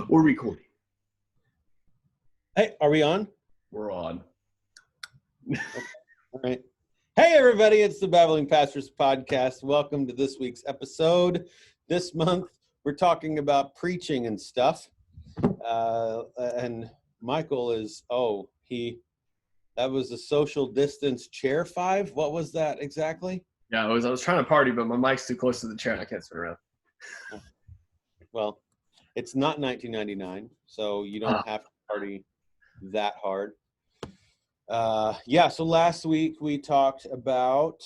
We're recording. Hey, are we on? We're on. All right. Hey, everybody, it's the Babbling Pastors Podcast. Welcome to this week's episode. This month, we're talking about preaching and stuff. And Michael is, that was a social distance chair 5. What was that exactly? Yeah, I was trying to party, but my mic's too close to the chair and I can't spin around. Well, it's not 1999, so you don't have to party that hard. So last week we talked about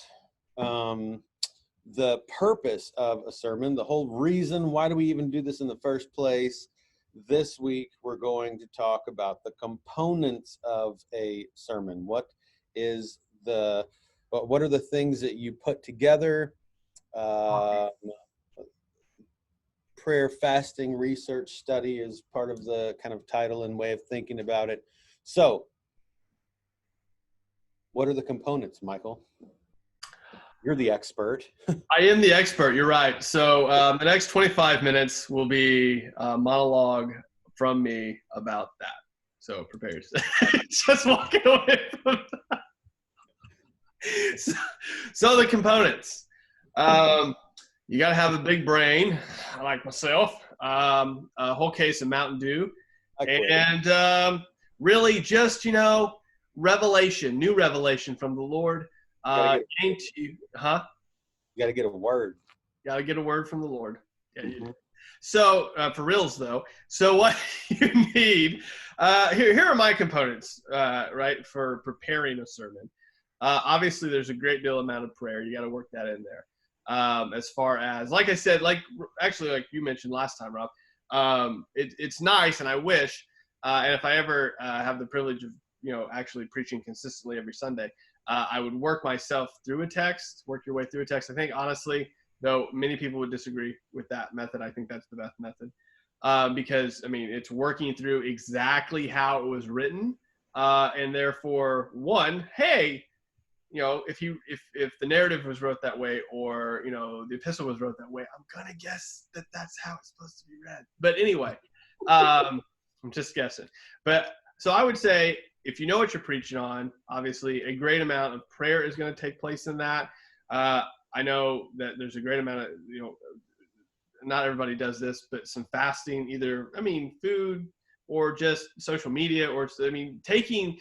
the purpose of a sermon, the whole reason why do we even do this in the first place. This week we're going to talk about the components of a sermon. What are the things that you put together? Prayer, fasting, research, study is part of the kind of title and way of thinking about it. So, what are the components, Michael? You're the expert. I am the expert. You're right. So the next 25 minutes will be a monologue from me about that. So prepare yourself. Just walking away from that. So the components. You got to have a big brain, like myself. A whole case of Mountain Dew, and really just revelation, new revelation from the Lord. You got to get a word. Got to get a word from the Lord. Yeah, mm-hmm. You do. So for reals though, so what you need, here are my components, right, for preparing a sermon. Obviously there's a great deal amount of prayer. You got to work that in there. As far as, like I said, like you mentioned last time, Rob, it's nice, and I wish, and if I ever have the privilege of actually preaching consistently every Sunday, I would work myself through a text, work your way through a text. I think honestly, though many people would disagree with that method, I think that's the best method, because it's working through exactly how it was written, and therefore, if the narrative was wrote that way, or the epistle was wrote that way, I'm gonna guess that that's how it's supposed to be read. But anyway, I'm just guessing. But so I would say, if you know what you're preaching on, obviously a great amount of prayer is going to take place in that. I know that there's a great amount of not everybody does this, but some fasting, either food or just social media, or taking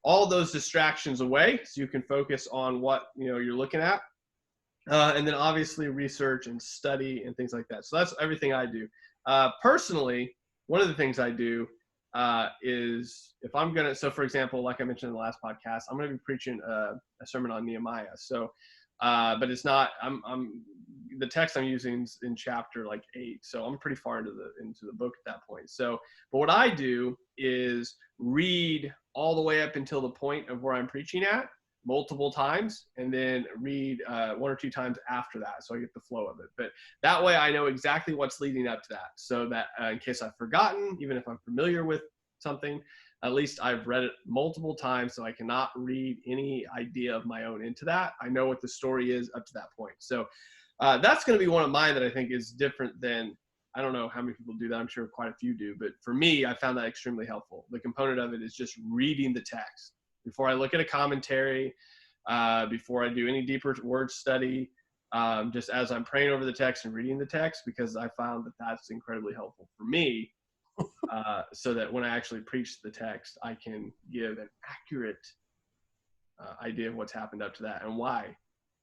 all those distractions away so you can focus on what you're looking at, and then obviously research and study and things like that. So that's everything I do. Personally, one of the things I do is, if I'm gonna, so for example, like I mentioned in the last podcast, I'm gonna be preaching a sermon on Nehemiah. So but it's not, the text I'm using is in chapter 8, so I'm pretty far into the book at that point. So, but what I do is read all the way up until the point of where I'm preaching at multiple times, and then read 1 or 2 times after that, so I get the flow of it. But that way I know exactly what's leading up to that, so that in case I've forgotten, even if I'm familiar with something, at least I've read it multiple times, so I cannot read any idea of my own into that. I know what the story is up to that point. So that's going to be one of mine that I think is different than, I don't know how many people do that. I'm sure quite a few do. But for me, I found that extremely helpful. The component of it is just reading the text. Before I look at a commentary, before I do any deeper word study, just as I'm praying over the text and reading the text, because I found that that's incredibly helpful for me. So that when I actually preach the text, I can give an accurate idea of what's happened up to that and why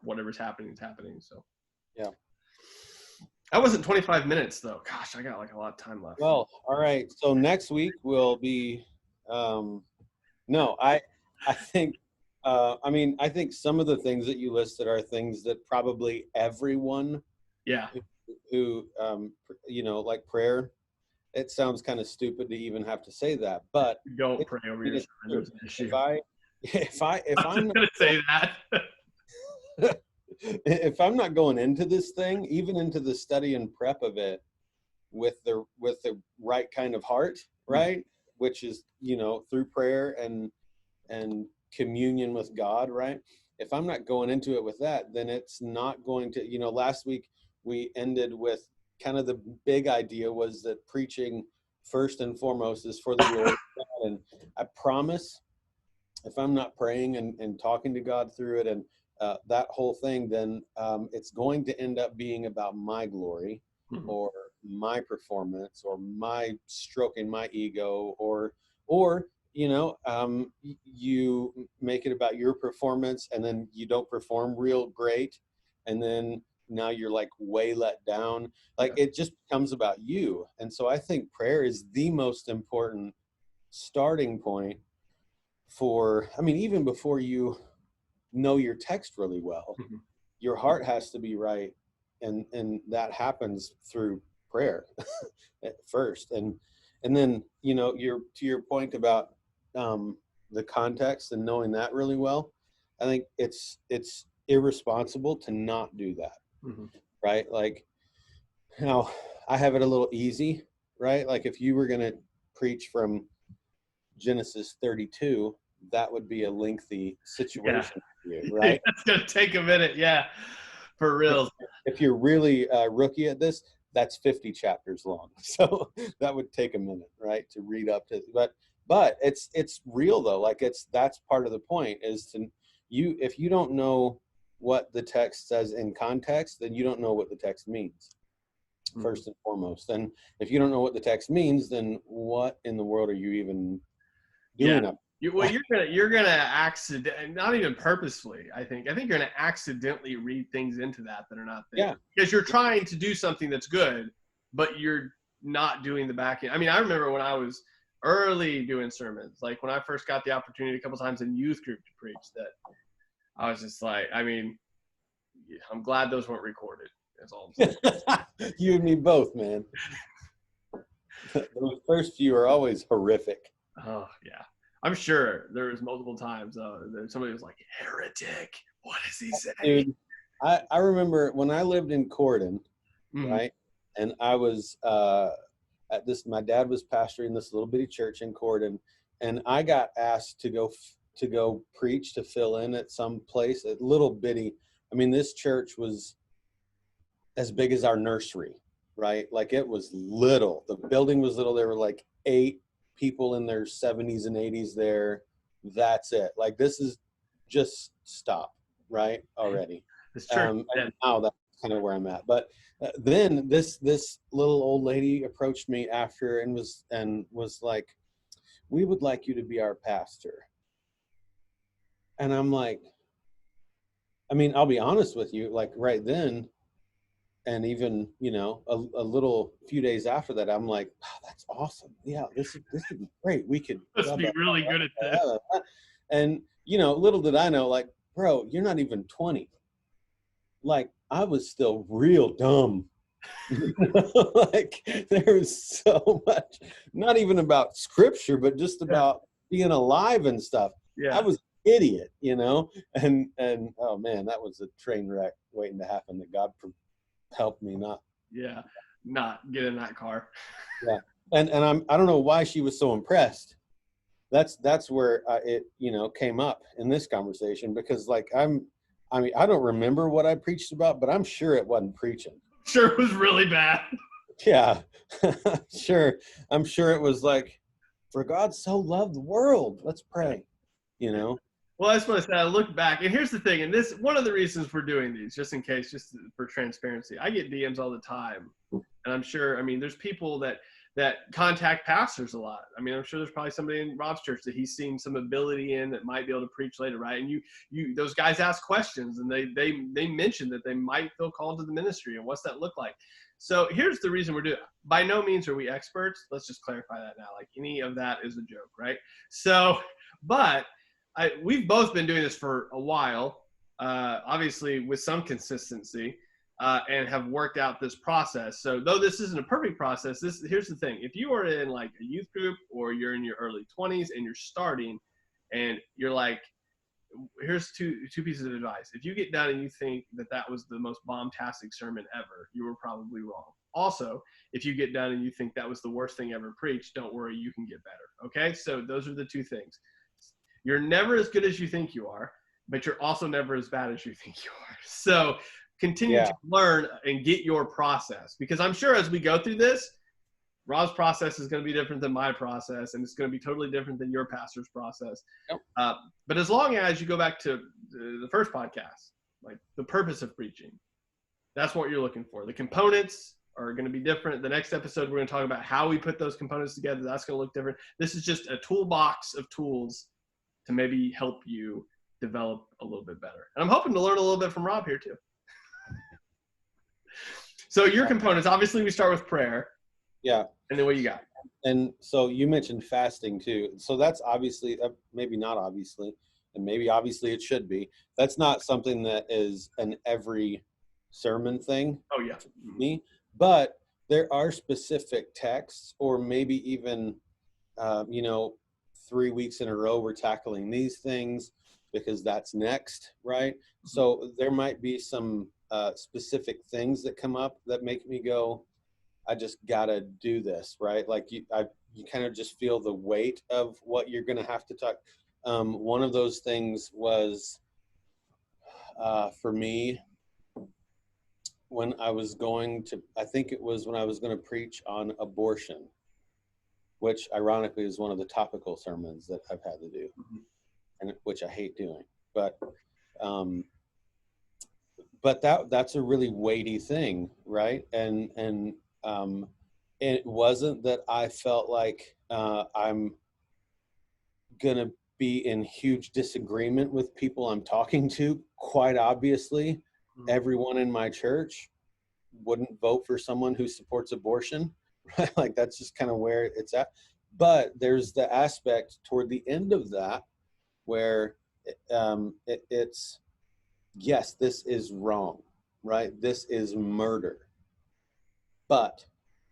whatever's happening is happening. So, yeah. That wasn't 25 minutes, though. Gosh, I got a lot of time left. Well, all right. So next week will be, I think some of the things that you listed are things that probably everyone who like prayer, it sounds kind of stupid to even have to say that, but don't pray over your sermon. If I'm going to say that, if I'm not going into this thing, even into the study and prep of it with the right kind of heart, right, which is through prayer and communion with God, right? If I'm not going into it with that, then it's not going to, last week we ended with kind of the big idea was that preaching first and foremost is for the glory of God. And I promise, if I'm not praying and talking to God through it and that whole thing, then it's going to end up being about my glory or my performance or my stroking my ego or you make it about your performance and then you don't perform real great. And then now you're like way let down. Like it just becomes about you. And so I think prayer is the most important starting point for, I mean, even before you know your text really well, your heart has to be right. And that happens through prayer at first. And then, to your point about the context and knowing that really well, I think it's irresponsible to not do that. Right? Like, now I have it a little easy, right? Like if you were going to preach from Genesis 32, that would be a lengthy situation for you, right? It's going to take a minute. Yeah, for real. If you're really a rookie at this, that's 50 chapters long. So that would take a minute, right? To read up to, but it's real though. Like that's part of the point is if you don't know what the text says in context, then you don't know what the text means, first and foremost. And if you don't know what the text means, then what in the world are you even doing up? You're gonna accident, not even purposefully. I think you're gonna accidentally read things into that are not there. Yeah, because you're trying to do something that's good, but you're not doing the back end. I mean, I remember when I was early doing sermons, like when I first got the opportunity a couple times in youth group to preach, that I was just like, I mean, I'm glad those weren't recorded. That's all I'm saying. You and me both, man. Those first few are always horrific. Oh yeah. I'm sure there was multiple times somebody was like, heretic, what is he saying? Dude, I remember when I lived in Corden, right? And I was my dad was pastoring this little bitty church in Corden, and I got asked to go preach, to fill in at some place, a little bitty. I mean, this church was as big as our nursery, right? Like it was little. The building was little. There were like 8 people in their 70s and 80s there. That's it. Like this is just stop, right? Already. And now that's kind of where I'm at. But then this little old lady approached me after and was like, "We would like you to be our pastor." And I'm like, I mean, I'll be honest with you, like right then, and even, a little few days after that, I'm like, wow, that's awesome. Yeah, this would be great. We could be really good at this. And, little did I know, like, bro, you're not even 20. Like, I was still real dumb. Like, there was so much, not even about scripture, but just about being alive and stuff. Yeah. I was an idiot, and oh man, that was a train wreck waiting to happen. That God helped me not get in that car. Yeah. And I don't know why she was so impressed. That's where it came up in this conversation, because like I don't remember what I preached about, but I'm sure it wasn't preaching. Sure, it was really bad. Yeah. Sure. I'm sure it was like, for God so loved the world, let's pray, Well, that's what I said. I look back, and here's the thing, and this one of the reasons we're doing these, just in case, just for transparency. I get DMs all the time, and I'm sure, I mean, there's people that contact pastors a lot. I mean, I'm sure there's probably somebody in Rob's church that he's seen some ability in that might be able to preach later, right? And you those guys ask questions, and they mention that they might feel called to the ministry, and what's that look like? So here's the reason we're doing it. By no means are we experts. Let's just clarify that now. Like, any of that is a joke, right? So, but we've both been doing this for a while, obviously with some consistency, and have worked out this process. So though this isn't a perfect process, here's the thing. If you are in like a youth group, or you're in your early 20s and you're starting, and you're like, here's two pieces of advice. If you get done and you think that was the most bombastic sermon ever, you were probably wrong. Also, if you get done and you think that was the worst thing ever preached, don't worry, you can get better. Okay? So those are the two things. You're never as good as you think you are, but you're also never as bad as you think you are. So continue to learn and get your process, because I'm sure as we go through this, Rob's process is going to be different than my process, and it's going to be totally different than your pastor's process. Yep. But as long as you go back to the first podcast, like the purpose of preaching, that's what you're looking for. The components are going to be different. The next episode, we're going to talk about how we put those components together. That's going to look different. This is just a toolbox of tools to maybe help you develop a little bit better. And I'm hoping to learn a little bit from Rob here too. So your components, obviously we start with prayer. Yeah. And then what you got? And so you mentioned fasting too. So that's obviously, maybe not obviously, and maybe obviously it should be. That's not something that is an every sermon thing. Oh yeah. For me, but there are specific texts, or maybe even, 3 weeks in a row we're tackling these things because that's next, right? Mm-hmm. So there might be some specific things that come up that make me go, I just gotta do this, right? Like you kind of just feel the weight of what you're gonna have to talk. One of those things was for me when I was going to preach on abortion, which ironically is one of the topical sermons that I've had to do, mm-hmm. and which I hate doing, but that's a really weighty thing, right? And it wasn't that I felt like I'm gonna be in huge disagreement with people I'm talking to. Quite obviously, mm-hmm. everyone in my church wouldn't vote for someone who supports abortion, right? Like that's just kind of where it's at. But there's the aspect toward the end of that where it's yes, this is wrong, right? This is murder. But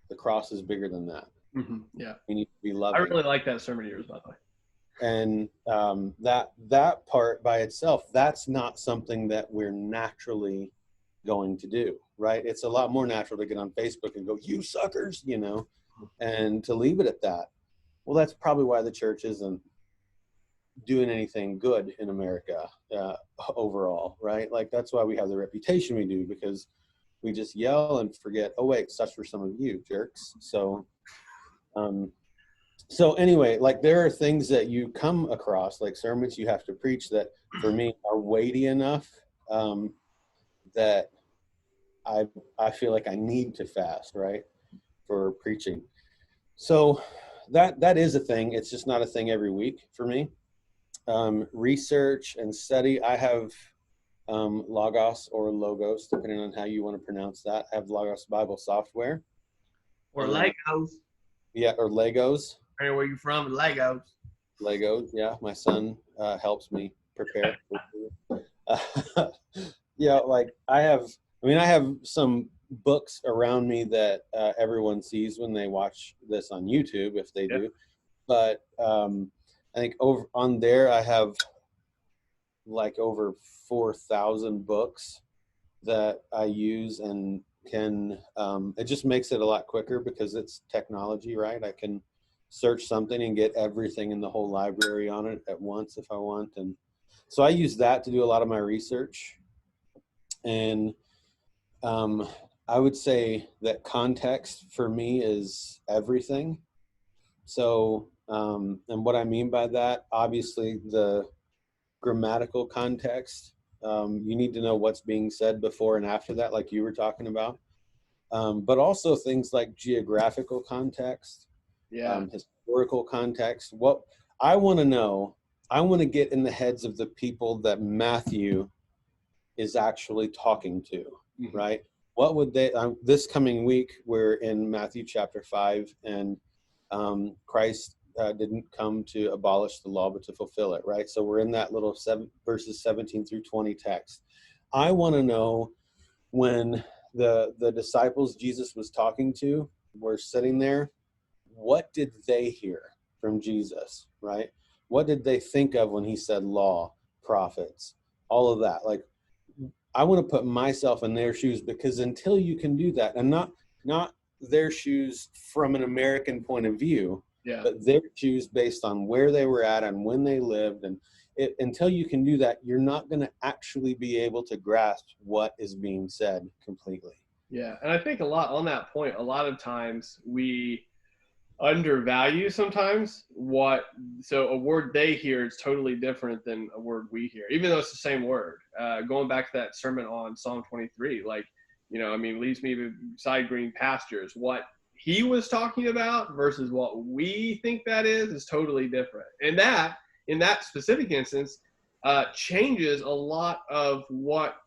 the cross is bigger than that. Mm-hmm. Yeah. We need to be loving. I really like that sermon of yours, by the way. And that part by itself, that's not something that we're naturally going to do, right? It's a lot more natural to get on Facebook and go, you suckers, and to leave it at that. Well, that's probably why the church isn't doing anything good in America overall, right? Like that's why we have the reputation we do, because we just yell and forget, oh wait, such for some of you jerks. So anyway, like there are things that you come across, like sermons you have to preach that for me are weighty enough that I feel like I need to fast, right, for preaching. So that is a thing. It's just not a thing every week for me. Research and study, I have Logos or Logos, depending on how you want to pronounce that. I have Logos Bible software. Or Legos. Yeah, or Legos. Where are you from? Legos. Legos, yeah. My son helps me prepare. Yeah, like I have some books around me that everyone sees when they watch this on YouTube, if they do. But I think over on there I have like over 4,000 books that I use and can, it just makes it a lot quicker because it's technology, right? I can search something and get everything in the whole library on it at once if I want. And so I use that to do a lot of my research. And I would say that context for me is everything. So, and what I mean by that, obviously the grammatical context, you need to know what's being said before and after that, like you were talking about. But also things like geographical context, historical context. What I want to know, I want to get in the heads of the people that Matthew is actually talking to, mm-hmm. right? What would they, this coming week, we're in Matthew chapter 5, and Christ didn't come to abolish the law, but to fulfill it, right? So we're in that little verses 17 through 20 text. I want to know when the disciples Jesus was talking to were sitting there, what did they hear from Jesus, right? What did they think of when he said law, prophets, all of that? Like, I want to put myself in their shoes, because until you can do that, and not their shoes from an American point of view, but their shoes based on where they were at and when they lived, and until you can do that, you're not going to actually be able to grasp what is being said completely. Yeah, and I think a lot on that point, a lot of times we undervalue sometimes so a word they hear is totally different than a word we hear, even though it's the same word. Going back to that sermon on Psalm 23, like, leads me beside green pastures. What he was talking about versus what we think that is totally different. And that, in that specific instance, changes a lot of what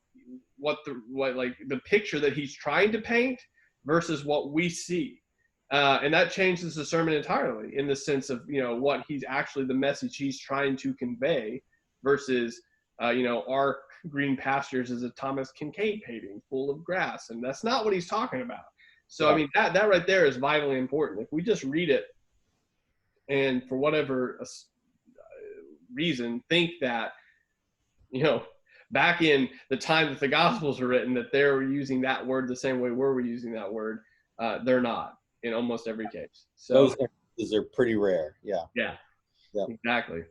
the picture that he's trying to paint versus what we see. And that changes the sermon entirely in the sense of, what he's actually, the message he's trying to convey versus, our green pastures is a Thomas Kincaid painting full of grass. And that's not what he's talking about. So, that right there is vitally important. If we just read it and for whatever reason think that, back in the time that the Gospels were written, that they're using that word the same way we're using that word, they're not in almost every case. So those instances are pretty rare. Yeah, exactly.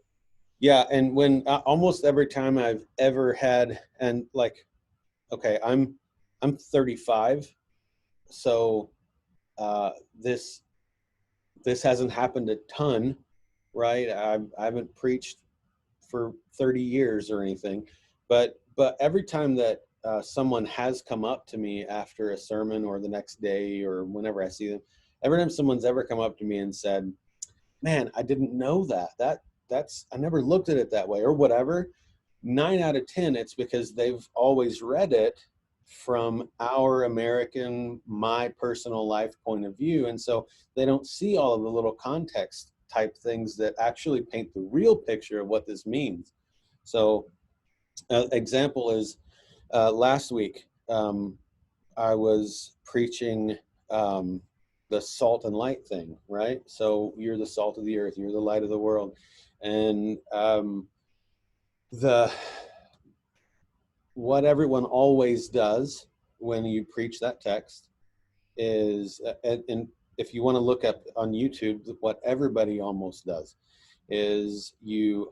Yeah, and when almost every time I've ever had, and like, okay, I'm 35, so this hasn't happened a ton, right? I haven't preached for 30 years or anything, but every time that someone has come up to me after a sermon or the next day or whenever I see them, every time someone's ever come up to me and said, man, I didn't know that's I never looked at it that way or whatever, 9 out of 10 it's because they've always read it from our American, my personal life point of view, and so they don't see all of the little context type things that actually paint the real picture of what this means. So example is last week I was preaching the salt and light thing, right? So you're the salt of the earth, you're the light of the world. And what everyone always does when you preach that text is, and if you want to look up on YouTube, what everybody almost does is you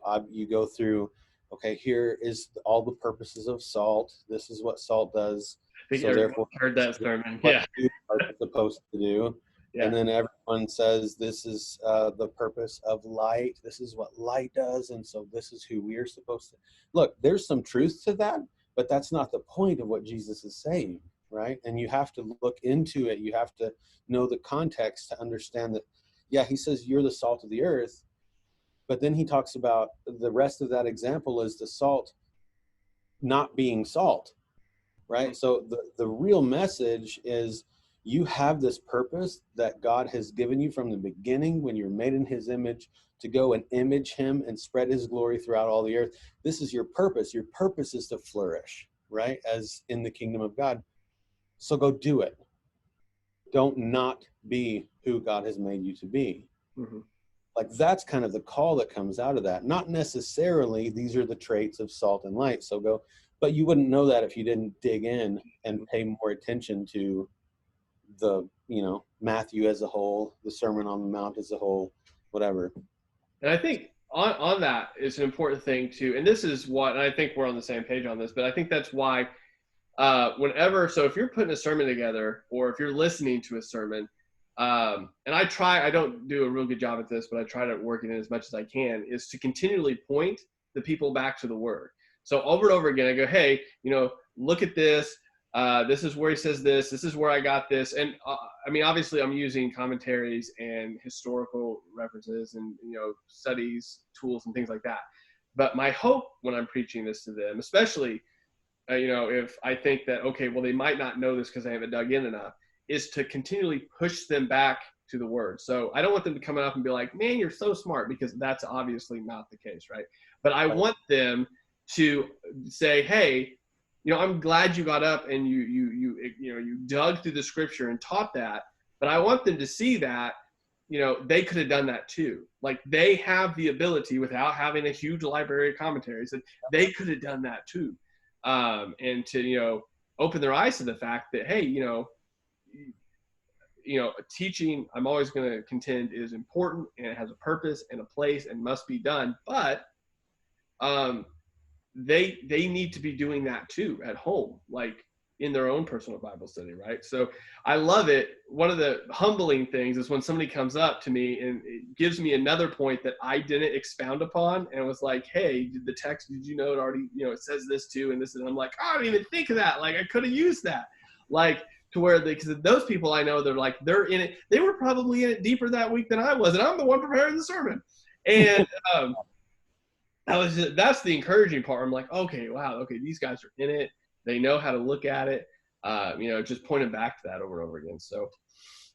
go through, okay, here is all the purposes of salt. This is what salt does. I think so therefore heard that sermon. What you are supposed to do. Yeah. And then everyone says, this is the purpose of light. This is what light does. And so this is who we're supposed to. Look, there's some truth to that, but that's not the point of what Jesus is saying, right? And you have to look into it. You have to know the context to understand that, yeah, he says you're the salt of the earth. But then he talks about the rest of that example is the salt not being salt, right? So the real message is, you have this purpose that God has given you from the beginning when you're made in his image to go and image him and spread his glory throughout all the earth. This is your purpose. Your purpose is to flourish, right? As in the kingdom of God. So go do it. Don't not be who God has made you to be. Mm-hmm. Like that's kind of the call that comes out of that. Not necessarily these are the traits of salt and light. So go, but you wouldn't know that if you didn't dig in and pay more attention to the, Matthew as a whole, the Sermon on the Mount as a whole, whatever. And I think on that is an important thing too. And this is what, and I think we're on the same page on this, but I think that's why so if you're putting a sermon together or if you're listening to a sermon, and I don't do a real good job at this, but I try to work it in as much as I can, is to continually point the people back to the word. So over and over again, I go, hey, look at this. This is where he says this. This is where I got this. And obviously I'm using commentaries and historical references and, studies, tools and things like that. But my hope when I'm preaching this to them, especially, if I think that, okay, well, they might not know this because they haven't dug in enough, is to continually push them back to the word. So I don't want them to come up and be like, man, you're so smart, because that's obviously not the case, right? But I want them to say, hey, I'm glad you got up and you dug through the scripture and taught that, but I want them to see that, they could have done that too. Like they have the ability without having a huge library of commentaries, that they could have done that too. And to, open their eyes to the fact that, hey, teaching, I'm always going to contend, is important and it has a purpose and a place and must be done. But, they need to be doing that too at home. Like in their own personal Bible study, right? So I love it. One of the humbling things is when somebody comes up to me and it gives me another point that I didn't expound upon, and was like, hey, the text, did you know it already, it says this too, and this, and I'm like, oh, I didn't even think of that. Like, I could have used that. Like, to where because those people I know, they're in it. They were probably in it deeper that week than I was, and I'm the one preparing the sermon. And that's the encouraging part. I'm like, okay, wow, okay, these guys are in it. They know how to look at it. Just pointing back to that over and over again. So,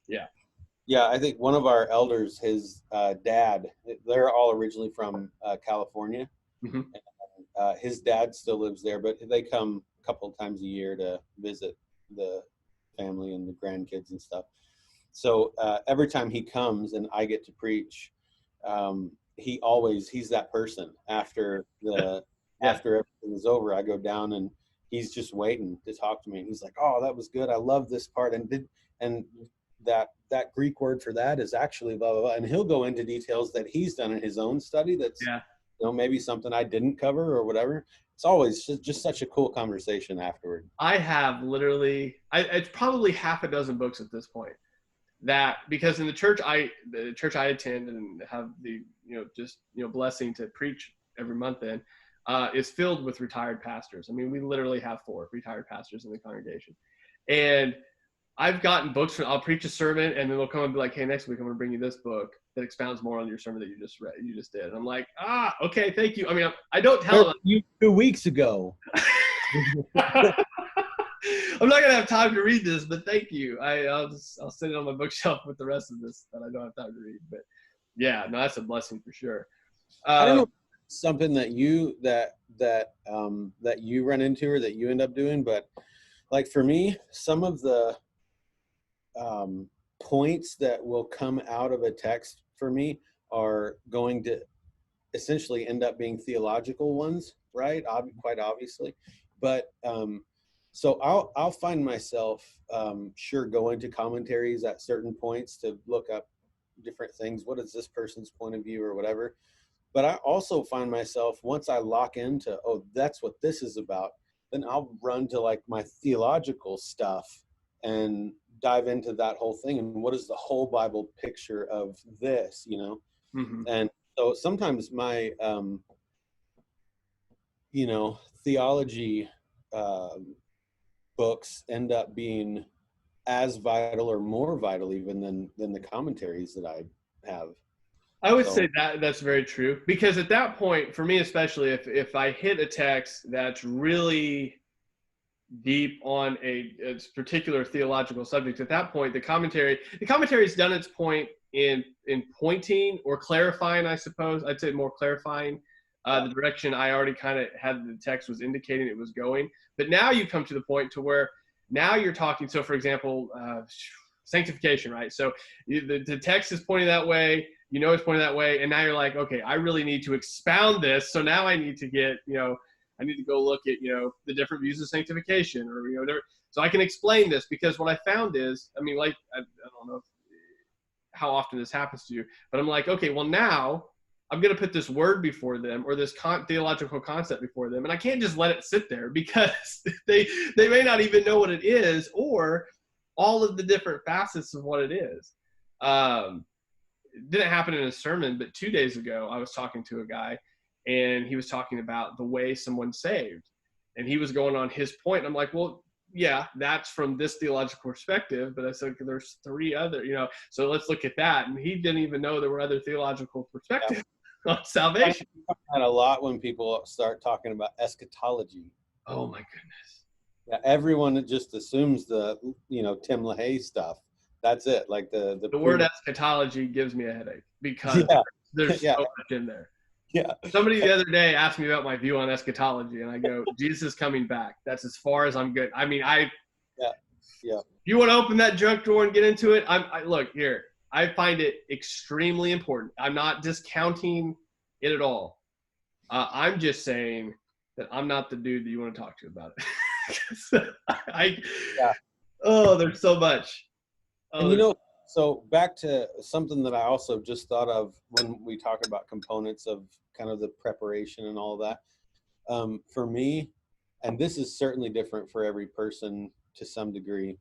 yeah. Yeah, I think one of our elders, his dad, they're all originally from California. Mm-hmm. And, his dad still lives there, but they come a couple of times a year to visit the family and the grandkids and stuff. So every time he comes and I get to preach, he's that person after after everything is over. I go down and he's just waiting to talk to me, and he's like, oh, that was good, I love this part, and that Greek word for that is actually blah blah blah, and he'll go into details that he's done in his own study that's maybe something I didn't cover or whatever. It's always just such a cool conversation afterward. I have literally it's probably half a dozen books at this point, that because in the church I attend and have the blessing to preach every month in, is filled with retired pastors. I mean, we literally have 4 retired pastors in the congregation, and I've gotten books from, I'll preach a sermon and then they'll come and be like, hey, next week I'm going to bring you this book that expounds more on your sermon that you just did. And I'm like, okay, thank you. I mean, I don't tell them. You 2 weeks ago. I'm not gonna have time to read this, but thank you. I'll sit it on my bookshelf with the rest of this that I don't have time to read. But yeah, no, that's a blessing for sure. I don't know something that you run into or that you end up doing, but like for me, some of the points that will come out of a text for me are going to essentially end up being theological ones, right? Quite obviously, but so I'll find myself going to commentaries at certain points to look up different things. What is this person's point of view or whatever? But I also find myself, once I lock into, oh, that's what this is about, then I'll run to like my theological stuff and dive into that whole thing. And what is the whole Bible picture of this, Mm-hmm. And so sometimes my, theology books end up being as vital or more vital even than the commentaries that I have. I would say that's very true, because at that point, for me especially, if I hit a text that's really deep on a particular theological subject, at that point the commentary's done its point in pointing or clarifying, I suppose. I'd say more clarifying the direction I already kind of had the text was indicating it was going. But now you come to the point to where now you're talking. So for example, sanctification, right? So the text is pointing that way, it's pointing that way, and now you're like, okay, I really need to expound this. So now I need to get, I need to go look at, the different views of sanctification, or, so I can explain this. Because what I found is, I mean, like, I don't know how often this happens to you, but I'm like, okay, well now I'm going to put this word before them, or this theological concept before them. And I can't just let it sit there, because they may not even know what it is, or all of the different facets of what it is. It didn't happen in a sermon, but 2 days ago, I was talking to a guy, and he was talking about the way someone's saved. And he was going on his point. And I'm like, well, yeah, that's from this theological perspective. But I said, there's 3 other, so let's look at that. And he didn't even know there were other theological perspectives on salvation. I find a lot when people start talking about eschatology. Oh my goodness. Yeah, everyone just assumes the, Tim LaHaye stuff. That's it. Like the word eschatology gives me a headache, because there's so much in there. Yeah. Somebody the other day asked me about my view on eschatology, and I go, Jesus is coming back. That's as far as I'm good. I mean, if you want to open that junk drawer and get into it, look here. I find it extremely important. I'm not discounting it at all. I'm just saying that I'm not the dude that you want to talk to about it. There's so much. And so back to something that I also just thought of when we talk about components of kind of the preparation and all of that. For me, and this is certainly different for every person to some degree.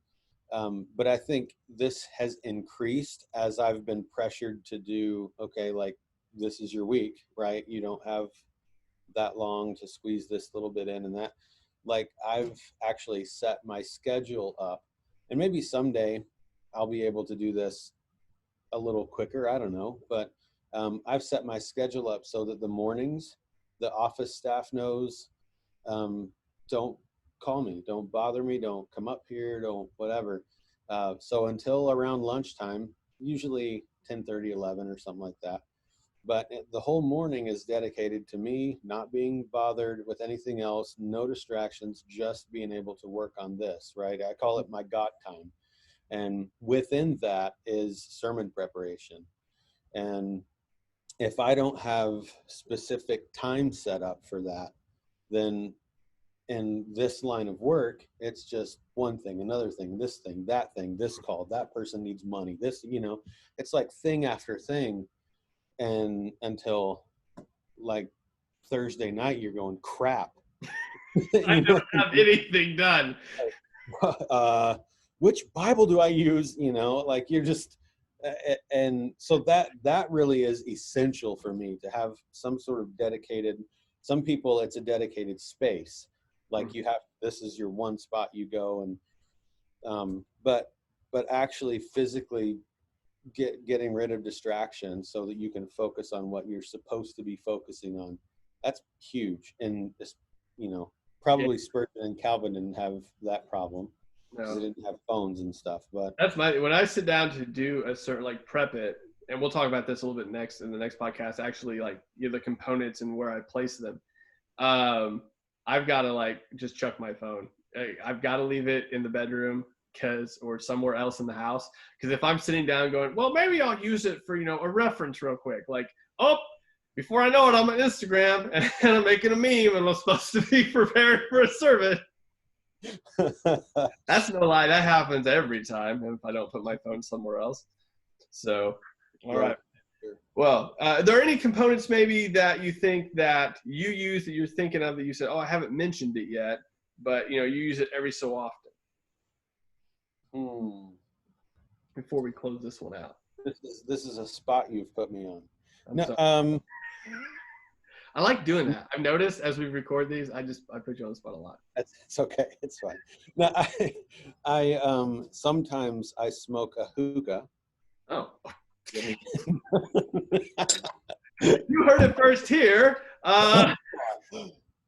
But I think this has increased as I've been pressured to do, okay, like this is your week, right? You don't have that long to squeeze this little bit in and that. Like I've actually set my schedule up, and maybe someday I'll be able to do this a little quicker. I don't know, but I've set my schedule up so that the mornings, the office staff knows, don't call me, don't bother me, don't come up here, don't whatever. So until around lunchtime, usually 10:30, 11 or something like that. But the whole morning is dedicated to me not being bothered with anything else, no distractions, just being able to work on this, right? I call it my God time. And within that is sermon preparation. And if I don't have specific time set up for that, then in this line of work, it's just one thing, another thing, this call, that person needs money, this, it's like thing after thing. And until like Thursday night, you're going, crap. I don't have anything done. Which Bible do I use? Like you're just, and so that really is essential for me to have some sort of dedicated. Some people, it's a dedicated space. Like you have, this is your one spot you go, and but actually physically getting rid of distractions so that you can focus on what you're supposed to be focusing on. That's huge. And this, probably Spurgeon and Calvin didn't have that problem because they didn't have phones and stuff. But that's when I sit down to do a certain, like prep it, and we'll talk about this a little bit next in the next podcast, actually, like the components and where I place them. I've got to like just chuck my phone. I've got to leave it in the bedroom or somewhere else in the house. Because if I'm sitting down going, well, maybe I'll use it for, a reference real quick. Like, before I know it, I'm on Instagram and I'm making a meme and I'm supposed to be prepared for a sermon. That's no lie. That happens every time if I don't put my phone somewhere else. So, all right. Well, are there any components maybe that you think that you use that you're thinking of that you said, I haven't mentioned it yet, but you use it every so often? Before we close this one out. This is a spot you've put me on. I like doing that. I've noticed as we record these, I put you on the spot a lot. It's okay. It's fine. Now, I sometimes I smoke a hookah. Oh. You heard it first here.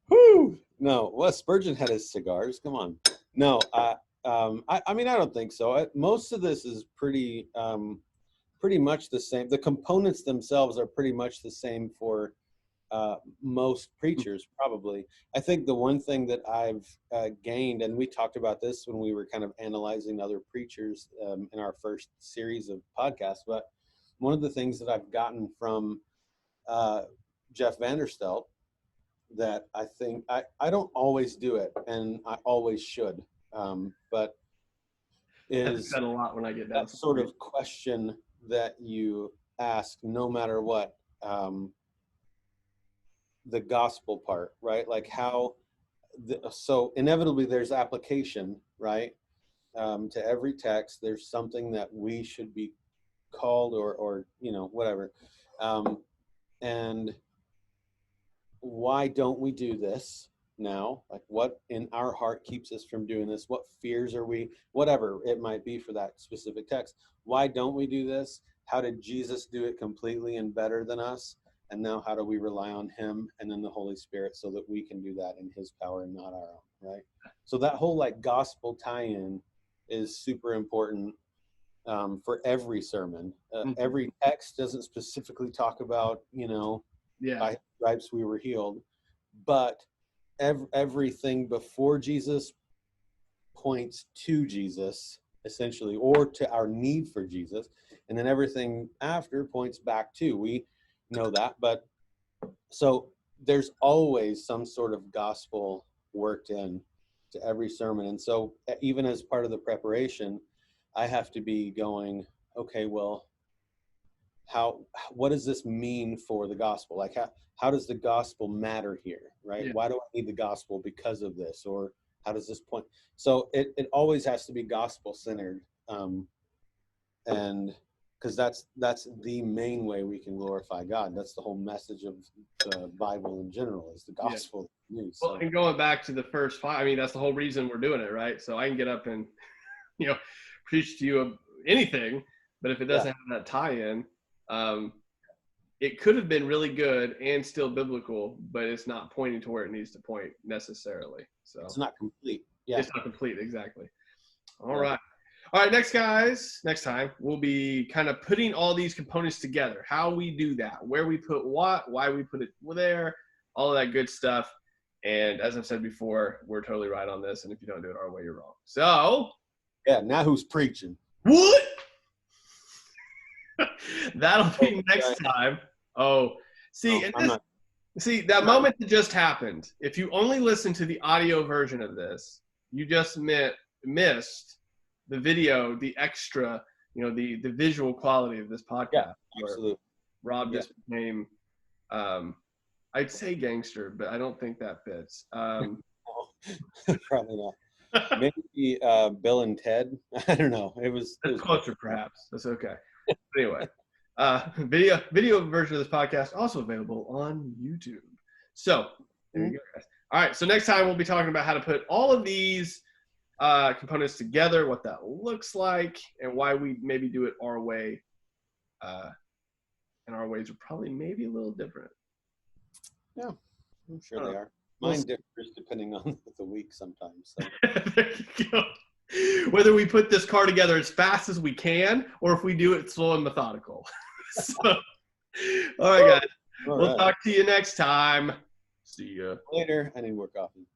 Whew. No, well, Spurgeon had his cigars. Come on. No, I mean, I don't think so. Most of this is pretty much the same. The components themselves are pretty much the same for most preachers, probably. I think the one thing that I've gained, and we talked about this when we were kind of analyzing other preachers in our first series of podcasts, but one of the things that I've gotten from Jeff Vanderstelt that I think I don't always do it, and I always should, but is said a lot when I get down that sort of question that you ask, no matter what, the gospel part, right? Like how, so inevitably there's application, right? To every text, there's something that we should be called or whatever. And why don't we do this now? Like what in our heart keeps us from doing this? What fears are we, whatever it might be for that specific text. Why don't we do this? How did Jesus do it completely and better than us? And now how do we rely on him and then the Holy Spirit so that we can do that in his power and not our own, right? So that whole like gospel tie-in is super important for every sermon. Every text doesn't specifically talk about, by stripes we were healed, but everything before Jesus points to Jesus, essentially, or to our need for Jesus, and then everything after points back to. We know that, but so there's always some sort of gospel worked in to every sermon. And so even as part of the preparation, I have to be going, okay, well, what does this mean for the gospel? Like how does the gospel matter here, right? Yeah. Why do I need the gospel because of this? Or how does this point? So it always has to be gospel centered. And because that's the main way we can glorify God. That's the whole message of the Bible in general, is the gospel news. Well, and going back to the first 5, I mean, that's the whole reason we're doing it, right? So I can get up and, preach to you of anything, but if it doesn't have that tie-in, it could have been really good and still biblical, but it's not pointing to where it needs to point necessarily. So it's not complete. Yeah, it's not complete, exactly. All right. All right, next time we'll be kind of putting all these components together, how we do that, where we put what, why we put it there, all of that good stuff. And as I've said before, we're totally right on this. And if you don't do it our way, you're wrong. So yeah, now who's preaching? What? That'll be next time. Oh, see, see that moment that just happened. If you only listen to the audio version of this, you just missed the video, the extra, the visual quality of this podcast. Yeah, absolutely. Rob just became, I'd say gangster, but I don't think that fits. Probably not. Maybe Bill and Ted. I don't know. It was closer, perhaps. That's okay. Anyway, video version of this podcast also available on YouTube. So there you go, guys. All right. So next time we'll be talking about how to put all of these components together, what that looks like, and why we maybe do it our way. And our ways are probably maybe a little different. Yeah, I'm sure they are. Mine differs depending on the week sometimes. So. There you go. Whether we put this car together as fast as we can, or if we do it slow and methodical. So, all right, guys. We'll talk to you next time. See ya. Later. I need more coffee.